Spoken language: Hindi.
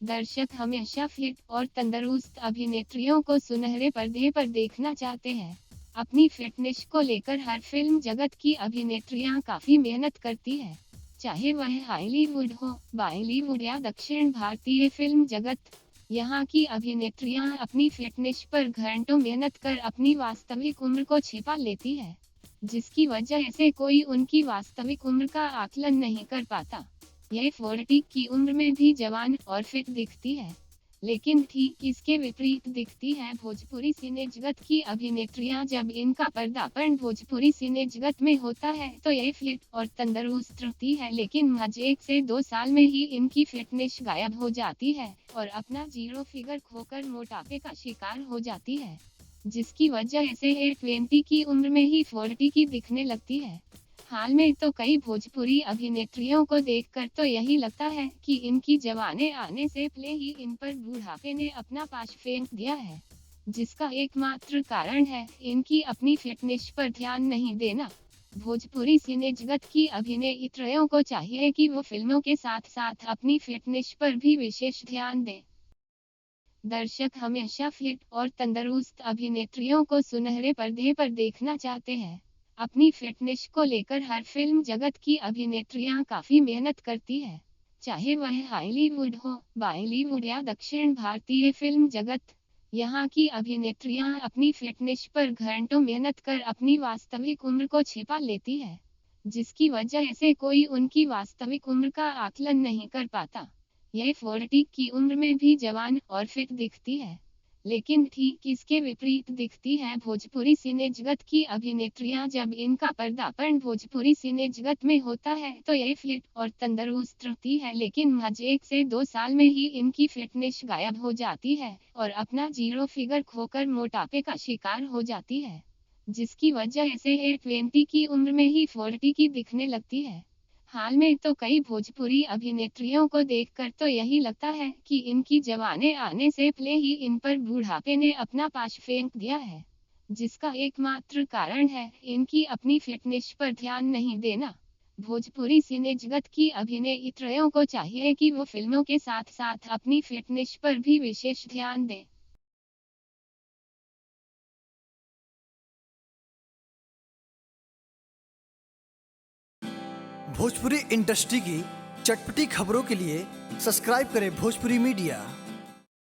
दर्शक हमेशा फिट और तंदुरुस्त अभिनेत्रियों को सुनहरे पर्दे पर देखना चाहते हैं। अपनी फिटनेस को लेकर हर फिल्म जगत की अभिनेत्रियां काफी मेहनत करती हैं। चाहे वह हॉलीवुड हो, बॉलीवुड या दक्षिण भारतीय फिल्म जगत, यहाँ की अभिनेत्रियां अपनी फिटनेस पर घंटों मेहनत कर अपनी वास्तविक उम्र को छिपा लेती है, जिसकी वजह से कोई उनकी वास्तविक उम्र का आकलन नहीं कर पाता। ये 40 की उम्र में भी जवान और फिट दिखती है, लेकिन ठीक इसके विपरीत दिखती है भोजपुरी सिने जगत की अभिनेत्रियां। जब इनका पर्दापण भोजपुरी सिने जगत में होता है तो ये फिट और तंदुरुस्त रहती है, लेकिन महज 1 से 2 साल में ही इनकी फिटनेस गायब हो जाती है और अपना जीरो फिगर खोकर मोटापे का शिकार हो जाती है, जिसकी वजह से ये 20 की उम्र में ही 40 की दिखने लगती है। हाल में तो कई भोजपुरी अभिनेत्रियों को देखकर तो यही लगता है कि इनकी जवानी आने से पहले ही इन पर बुढ़ापे ने अपना पाश फेंक दिया है, जिसका एकमात्र कारण है इनकी अपनी फिटनेस पर ध्यान नहीं देना। भोजपुरी सिने जगत की अभिनेत्रियों को चाहिए कि वो फिल्मों के साथ साथ अपनी फिटनेस पर भी विशेष ध्यान दें। दर्शक हमेशा फिट और तंदुरुस्त अभिनेत्रियों को सुनहरे पर्दे पर देखना चाहते हैं। अपनी फिटनेस को लेकर हर फिल्म जगत की अभिनेत्रियां काफी मेहनत करती है। चाहे वह हॉलीवुड हो, बॉलीवुड या दक्षिण भारतीय फिल्म जगत, यहाँ की अभिनेत्रियां अपनी फिटनेस पर घंटों मेहनत कर अपनी वास्तविक उम्र को छिपा लेती है, जिसकी वजह से कोई उनकी वास्तविक उम्र का आकलन नहीं कर पाता। ये 40 की उम्र में भी जवान और फिट दिखती है, लेकिन ठीक इसके विपरीत दिखती है भोजपुरी सिने जगत की अभिनेत्रियां। जब इनका पर्दापण भोजपुरी सिने जगत में होता है तो ये फिट और तंदुरुस्त रहती है, लेकिन महज 1 से 2 साल में ही इनकी फिटनेस गायब हो जाती है और अपना जीरो फिगर खोकर मोटापे का शिकार हो जाती है, जिसकी वजह से ये 20 की उम्र में ही 40 की दिखने लगती है। हाल में तो कई भोजपुरी अभिनेत्रियों को देखकर तो यही लगता है कि इनकी जवानी आने से पहले ही इन पर बुढ़ापे ने अपना पाश फेंक दिया है, जिसका एकमात्र कारण है इनकी अपनी फिटनेस पर ध्यान नहीं देना। भोजपुरी सिने जगत की अभिनेत्रियों को चाहिए कि वो फिल्मों के साथ साथ अपनी फिटनेस पर भी विशेष ध्यान दें। भोजपुरी इंडस्ट्री की चटपटी खबरों के लिए सब्सक्राइब करें भोजपुरी मीडिया।